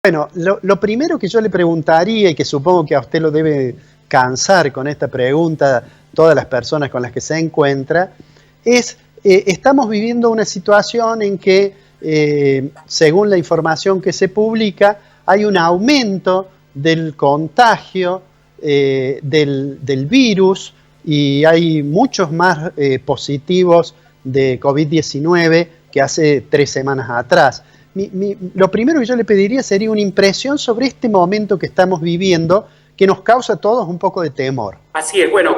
Bueno, lo primero que yo le preguntaría, y que supongo que a usted lo debe cansar con esta pregunta, todas las personas con las que se encuentra, es, estamos viviendo una situación en que, según la información que se publica, hay un aumento del contagio del virus y hay muchos más positivos de COVID-19 que hace 3 semanas atrás. Lo primero que yo le pediría sería una impresión sobre este momento que estamos viviendo, que nos causa a todos un poco de temor. Así es, bueno,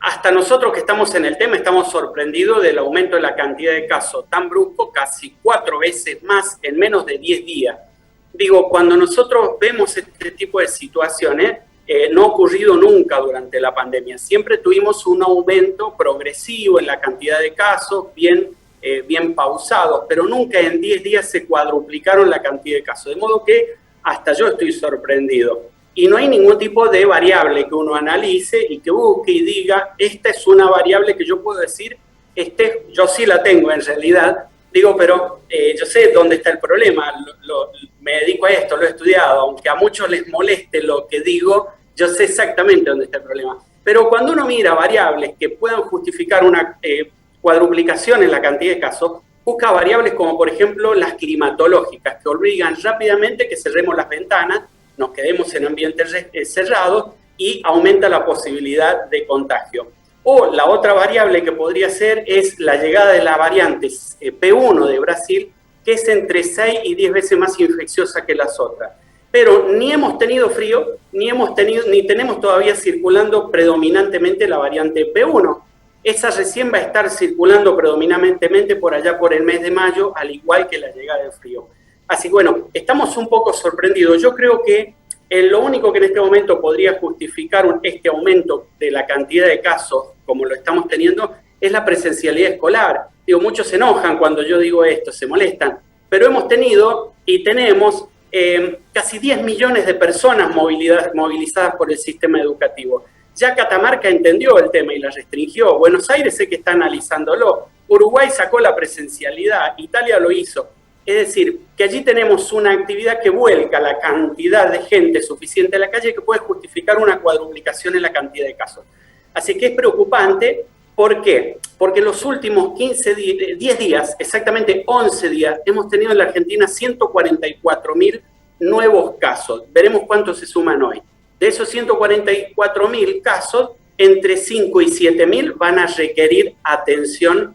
hasta nosotros que estamos en el tema estamos sorprendidos del aumento de la cantidad de casos tan brusco, casi 4 veces más en menos de 10 días. Digo, cuando nosotros vemos este tipo de situaciones, no ha ocurrido nunca durante la pandemia. Siempre tuvimos un aumento progresivo en la cantidad de casos, bien pausados, pero nunca en 10 días se cuadruplicaron la cantidad de casos. De modo que hasta yo estoy sorprendido. Y no hay ningún tipo de variable que uno analice y que busque y diga, esta es una variable que yo puedo decir, yo sí la tengo en realidad, digo, pero yo sé dónde está el problema, me dedico a esto, lo he estudiado, aunque a muchos les moleste lo que digo, yo sé exactamente dónde está el problema. Pero cuando uno mira variables que puedan justificar una cuadruplicación en la cantidad de casos, busca variables como, por ejemplo, las climatológicas, que obligan rápidamente que cerremos las ventanas, nos quedemos en ambientes cerrados y aumenta la posibilidad de contagio. O la otra variable que podría ser es la llegada de la variante P1 de Brasil, que es entre 6 y 10 veces más infecciosa que las otras. Pero ni hemos tenido frío, ni tenemos todavía circulando predominantemente la variante P1. Esa recién va a estar circulando predominantemente por allá por el mes de mayo, al igual que la llegada del frío. Así que bueno, estamos un poco sorprendidos. Yo creo que lo único que en este momento podría justificar este aumento de la cantidad de casos, como lo estamos teniendo, es la presencialidad escolar. Digo, muchos se enojan cuando yo digo esto, se molestan, pero hemos tenido y tenemos casi 10 millones de personas movilizadas por el sistema educativo. Ya Catamarca entendió el tema y la restringió. Buenos Aires sé que está analizándolo. Uruguay sacó la presencialidad. Italia lo hizo. Es decir, que allí tenemos una actividad que vuelca la cantidad de gente suficiente en la calle que puede justificar una cuadruplicación en la cantidad de casos. Así que es preocupante. ¿Por qué? Porque en los últimos 10 días, exactamente 11 días, hemos tenido en la Argentina 144.000 nuevos casos. Veremos cuántos se suman hoy. De esos 144.000 casos, entre 5 y 7.000 van a requerir atención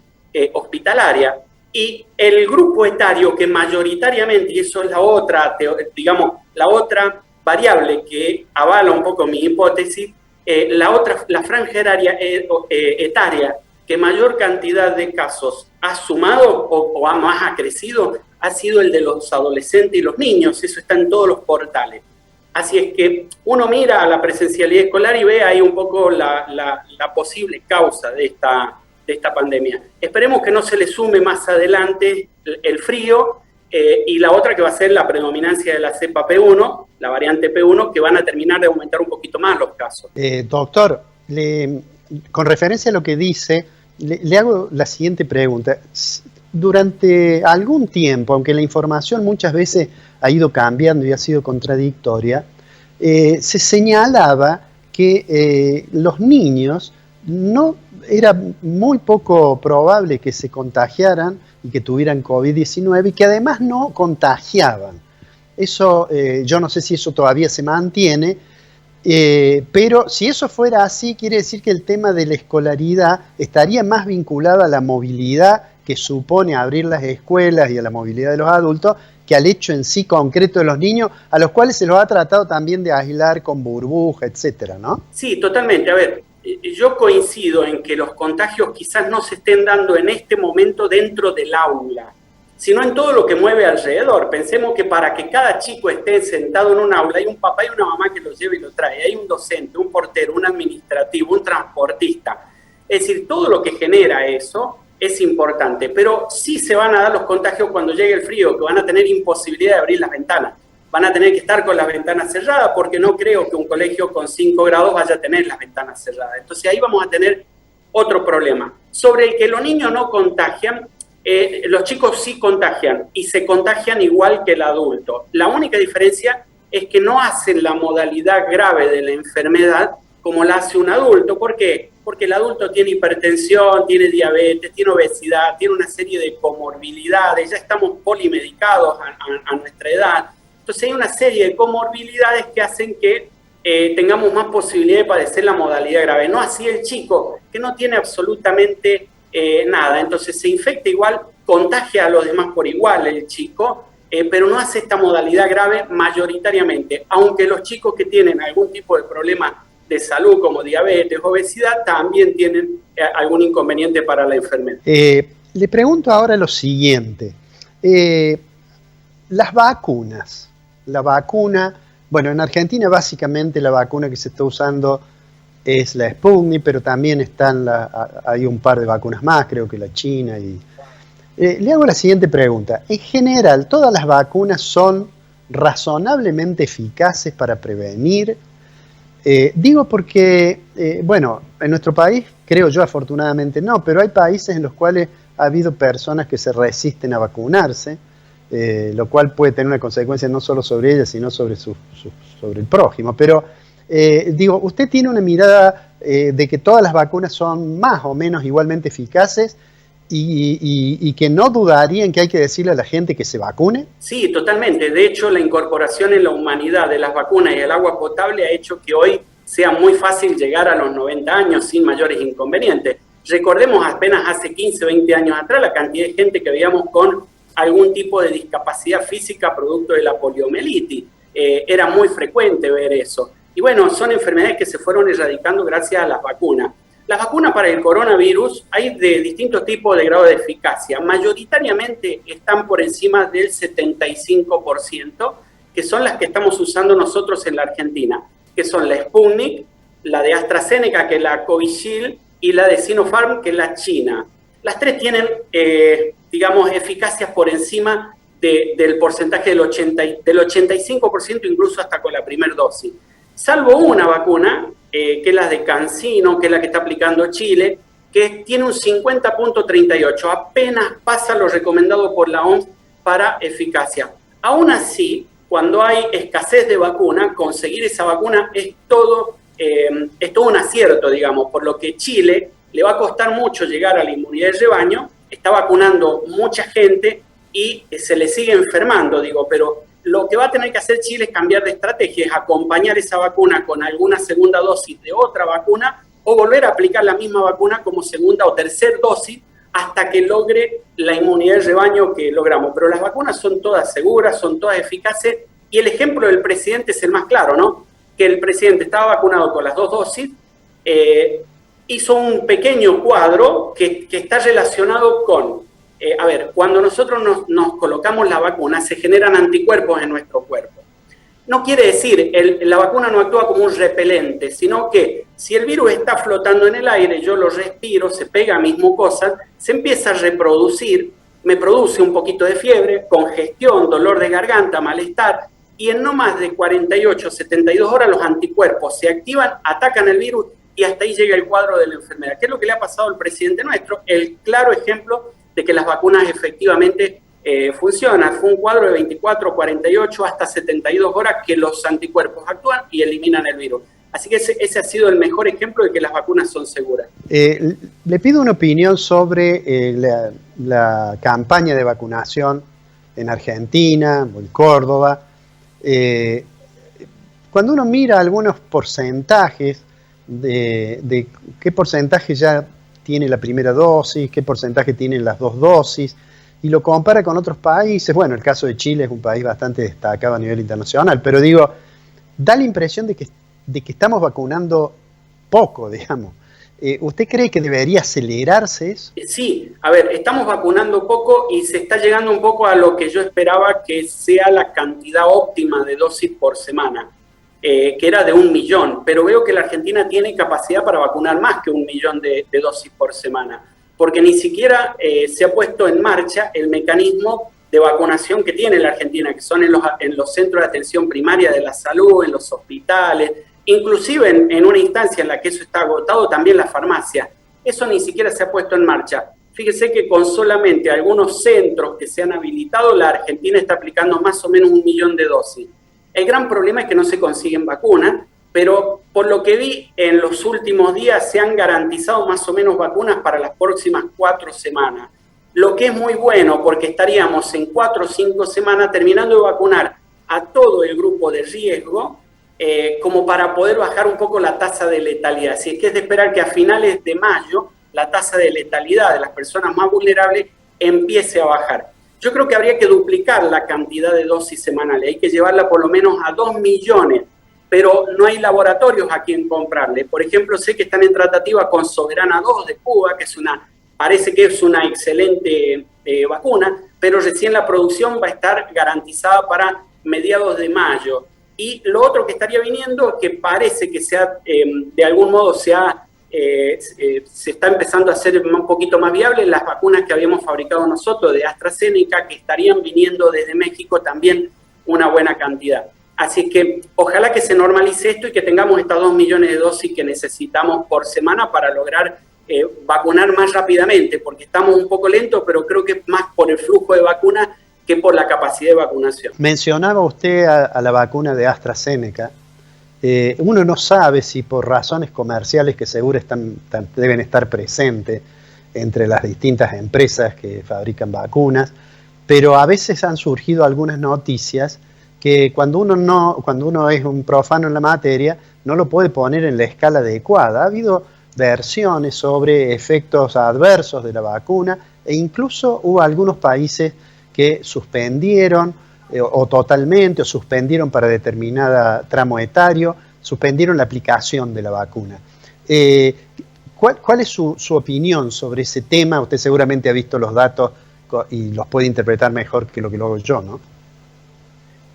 hospitalaria. Y el grupo etario que mayoritariamente, y eso es la otra, digamos, la otra variable que avala un poco mi hipótesis, la franja etaria que mayor cantidad de casos ha sumado o más ha crecido, ha sido el de los adolescentes y los niños. Eso está en todos los portales. Así es que uno mira a la presencialidad escolar y ve ahí un poco la posible causa de esta pandemia. Esperemos que no se le sume más adelante el frío y la otra que va a ser la predominancia de la cepa P1, la variante P1, que van a terminar de aumentar un poquito más los casos. Doctor, con referencia a lo que dice, le hago la siguiente pregunta. Durante algún tiempo, aunque la información muchas veces ha ido cambiando y ha sido contradictoria, se señalaba que los niños no era muy poco probable que se contagiaran y que tuvieran COVID-19 y que además no contagiaban. Eso, yo no sé si eso todavía se mantiene, pero si eso fuera así, quiere decir que el tema de la escolaridad estaría más vinculado a la movilidad que supone abrir las escuelas y a la movilidad de los adultos, que al hecho en sí concreto de los niños, a los cuales se los ha tratado también de aislar con burbuja, etcétera, ¿no? Sí, totalmente. A ver, yo coincido en que los contagios quizás no se estén dando en este momento dentro del aula, sino en todo lo que mueve alrededor. Pensemos que para que cada chico esté sentado en un aula, hay un papá y una mamá que lo lleva y lo trae, hay un docente, un portero, un administrativo, un transportista. Es decir, todo lo que genera eso es importante, pero sí se van a dar los contagios cuando llegue el frío, que van a tener imposibilidad de abrir las ventanas. Van a tener que estar con las ventanas cerradas, porque no creo que un colegio con 5 grados vaya a tener las ventanas cerradas. Entonces ahí vamos a tener otro problema. Sobre el que los niños no contagian, los chicos sí contagian y se contagian igual que el adulto. La única diferencia es que no hacen la modalidad grave de la enfermedad como la hace un adulto. ¿Por qué? Porque el adulto tiene hipertensión, tiene diabetes, tiene obesidad, tiene una serie de comorbilidades, ya estamos polimedicados a nuestra edad. Entonces hay una serie de comorbilidades que hacen que tengamos más posibilidad de padecer la modalidad grave. No así el chico, que no tiene absolutamente nada. Entonces se infecta igual, contagia a los demás por igual el chico, pero no hace esta modalidad grave mayoritariamente. Aunque los chicos que tienen algún tipo de problema de salud como diabetes, obesidad, también tienen algún inconveniente para la enfermedad. Le pregunto ahora lo siguiente. Las vacunas. La vacuna, bueno, en Argentina básicamente la vacuna que se está usando es la Sputnik, pero también hay un par de vacunas más, creo que la China. Le hago la siguiente pregunta. En general, ¿todas las vacunas son razonablemente eficaces para prevenir? Digo porque, bueno, en nuestro país, creo yo afortunadamente no, pero hay países en los cuales ha habido personas que se resisten a vacunarse, lo cual puede tener una consecuencia no solo sobre ellas, sino sobre el prójimo. Pero, digo, ¿usted tiene una mirada de que todas las vacunas son más o menos igualmente eficaces y que no dudarían que hay que decirle a la gente que se vacune? Sí, totalmente. De hecho, la incorporación en la humanidad de las vacunas y el agua potable ha hecho que hoy sea muy fácil llegar a los 90 años sin mayores inconvenientes. Recordemos apenas hace 15, 20 años atrás la cantidad de gente que veíamos con algún tipo de discapacidad física producto de la poliomielitis. Era muy frecuente ver eso. Y bueno, son enfermedades que se fueron erradicando gracias a las vacunas. Las vacunas para el coronavirus hay de distintos tipos de grado de eficacia. Mayoritariamente están por encima del 75%, que son las que estamos usando nosotros en la Argentina, que son la Sputnik, la de AstraZeneca, que es la Covishield, y la de Sinopharm, que es la China. Las tres tienen, digamos, eficacias por encima del porcentaje del 85%, incluso hasta con la primera dosis. Salvo una vacuna, que es la de CanSino, que es la que está aplicando Chile, que tiene un 50.38, apenas pasa lo recomendado por la OMS para eficacia. Aún así, cuando hay escasez de vacuna, conseguir esa vacuna es todo un acierto, digamos, por lo que Chile le va a costar mucho llegar a la inmunidad de rebaño, está vacunando mucha gente y se le sigue enfermando, digo, pero lo que va a tener que hacer Chile es cambiar de estrategia, es acompañar esa vacuna con alguna segunda dosis de otra vacuna o volver a aplicar la misma vacuna como segunda o tercera dosis hasta que logre la inmunidad de rebaño que logramos. Pero las vacunas son todas seguras, son todas eficaces y el ejemplo del presidente es el más claro, ¿no? Que el presidente estaba vacunado con las dos dosis, hizo un pequeño cuadro que está relacionado con... cuando nosotros nos colocamos la vacuna, se generan anticuerpos en nuestro cuerpo. No quiere decir, la vacuna no actúa como un repelente, sino que si el virus está flotando en el aire, yo lo respiro, se pega a mis mucosas, se empieza a reproducir, me produce un poquito de fiebre, congestión, dolor de garganta, malestar, y en no más de 48, 72 horas los anticuerpos se activan, atacan el virus y hasta ahí llega el cuadro de la enfermedad. ¿Qué es lo que le ha pasado al presidente nuestro? El claro ejemplo de que las vacunas efectivamente funcionan. Fue un cuadro de 24, 48 hasta 72 horas que los anticuerpos actúan y eliminan el virus. Así que ese ha sido el mejor ejemplo de que las vacunas son seguras. Le pido una opinión sobre la campaña de vacunación en Argentina, en Córdoba. Cuando uno mira algunos porcentajes de qué porcentaje ya tiene la primera dosis, qué porcentaje tienen las dos dosis, y lo compara con otros países. Bueno, el caso de Chile es un país bastante destacado a nivel internacional, pero digo, da la impresión de que estamos vacunando poco, digamos. ¿Usted cree que debería acelerarse eso? Sí, estamos vacunando poco y se está llegando un poco a lo que yo esperaba que sea la cantidad óptima de dosis por semana, que era de 1 millón, pero veo que la Argentina tiene capacidad para vacunar más que 1 millón de dosis por semana, porque ni siquiera se ha puesto en marcha el mecanismo de vacunación que tiene la Argentina, que son en los centros de atención primaria de la salud, en los hospitales, inclusive en una instancia en la que eso está agotado, también la farmacia. Eso ni siquiera se ha puesto en marcha. Fíjese que con solamente algunos centros que se han habilitado, la Argentina está aplicando más o menos 1 millón de dosis. El gran problema es que no se consiguen vacunas, pero por lo que vi en los últimos días se han garantizado más o menos vacunas para las próximas 4 semanas. Lo que es muy bueno porque estaríamos en 4 o 5 semanas terminando de vacunar a todo el grupo de riesgo, como para poder bajar un poco la tasa de letalidad. Así es que es de esperar que a finales de mayo la tasa de letalidad de las personas más vulnerables empiece a bajar. Yo creo que habría que duplicar la cantidad de dosis semanales, hay que llevarla por lo menos a 2 millones, pero no hay laboratorios a quien comprarle. Por ejemplo, sé que están en tratativa con Soberana 2 de Cuba, que parece que es una excelente vacuna, pero recién la producción va a estar garantizada para mediados de mayo. Y lo otro que estaría viniendo es que parece que de algún modo se está empezando a hacer un poquito más viable las vacunas que habíamos fabricado nosotros de AstraZeneca, que estarían viniendo desde México también una buena cantidad. Así que ojalá que se normalice esto y que tengamos estas 2 millones de dosis que necesitamos por semana para lograr vacunar más rápidamente, porque estamos un poco lentos, pero creo que es más por el flujo de vacunas que por la capacidad de vacunación. Mencionaba usted a la vacuna de AstraZeneca. Uno no sabe si por razones comerciales que seguro deben estar presentes entre las distintas empresas que fabrican vacunas, pero a veces han surgido algunas noticias que cuando uno es un profano en la materia no lo puede poner en la escala adecuada. Ha habido versiones sobre efectos adversos de la vacuna e incluso hubo algunos países que suspendieron o totalmente, o suspendieron para determinada tramo etario, suspendieron la aplicación de la vacuna. ¿Cuál es su opinión sobre ese tema? Usted seguramente ha visto los datos y los puede interpretar mejor que lo hago yo, ¿no?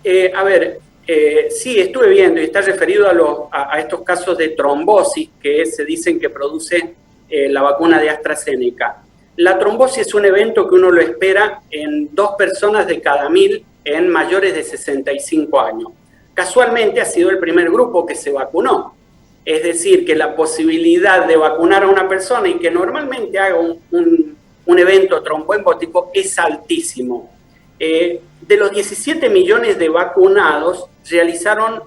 Sí, estuve viendo y está referido a estos casos de trombosis que se dicen que produce la vacuna de AstraZeneca. La trombosis es un evento que uno lo espera en 2 personas de cada 1000 en mayores de 65 años. Casualmente ha sido el primer grupo que se vacunó. Es decir, que la posibilidad de vacunar a una persona y que normalmente haga un evento tromboembótico es altísimo. De los 17 millones de vacunados, realizaron,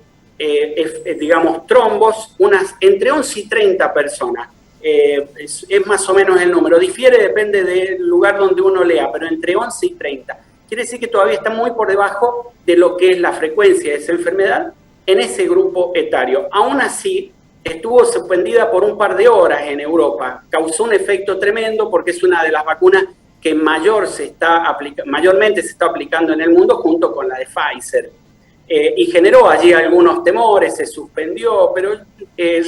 trombos entre 11 y 30 personas. Es más o menos el número. Difiere, depende del lugar donde uno lea, pero entre 11 y 30. Quiere decir que todavía está muy por debajo de lo que es la frecuencia de esa enfermedad en ese grupo etario. Aún así, estuvo suspendida por un par de horas en Europa. Causó un efecto tremendo porque es una de las vacunas que mayormente se está aplicando en el mundo junto con la de Pfizer. Y generó allí algunos temores, se suspendió, pero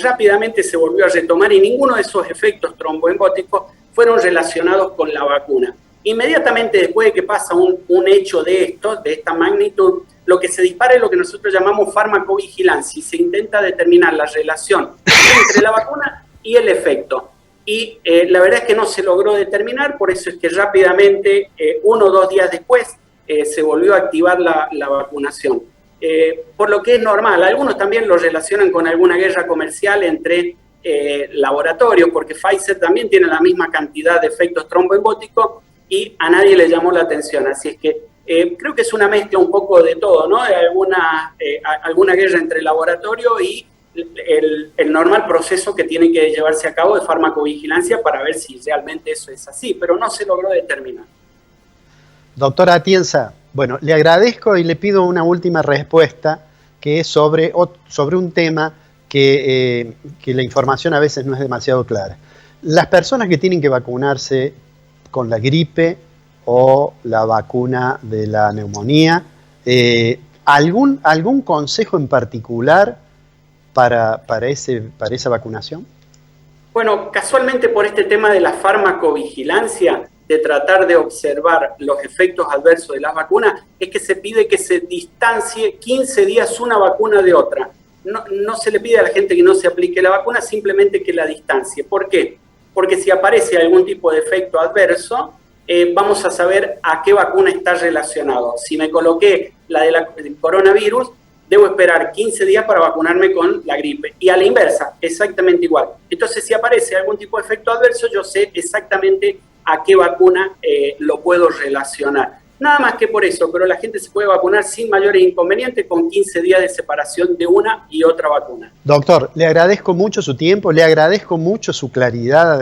rápidamente se volvió a retomar y ninguno de esos efectos tromboembóticos fueron relacionados con la vacuna. Inmediatamente después de que pasa un hecho de esta magnitud, lo que se dispara es lo que nosotros llamamos farmacovigilancia y se intenta determinar la relación entre la vacuna y el efecto. Y la verdad es que no se logró determinar, por eso es que rápidamente, 1 o 2 días después, se volvió a activar la vacunación. Por lo que es normal, algunos también lo relacionan con alguna guerra comercial entre laboratorios, porque Pfizer también tiene la misma cantidad de efectos tromboembóticos y a nadie le llamó la atención. Así es que creo que es una mezcla un poco de todo, ¿no? De alguna guerra entre laboratorio y el normal proceso que tiene que llevarse a cabo de farmacovigilancia para ver si realmente eso es así, pero no se logró determinar. Doctora Atienza, bueno, le agradezco y le pido una última respuesta que es sobre un tema que la información a veces no es demasiado clara. Las personas que tienen que vacunarse con la gripe o la vacuna de la neumonía, ¿algún consejo en particular para esa vacunación? Bueno, casualmente por este tema de la farmacovigilancia, de tratar de observar los efectos adversos de las vacunas, es que se pide que se distancie 15 días una vacuna de otra. No se le pide a la gente que no se aplique la vacuna, simplemente que la distancie. ¿Por qué? Porque si aparece algún tipo de efecto adverso, vamos a saber a qué vacuna está relacionado. Si me coloqué la del coronavirus, debo esperar 15 días para vacunarme con la gripe. Y a la inversa, exactamente igual. Entonces, si aparece algún tipo de efecto adverso, yo sé exactamente a qué vacuna lo puedo relacionar. Nada más que por eso, pero la gente se puede vacunar sin mayores inconvenientes con 15 días de separación de una y otra vacuna. Doctor, le agradezco mucho su tiempo, le agradezco mucho su claridad.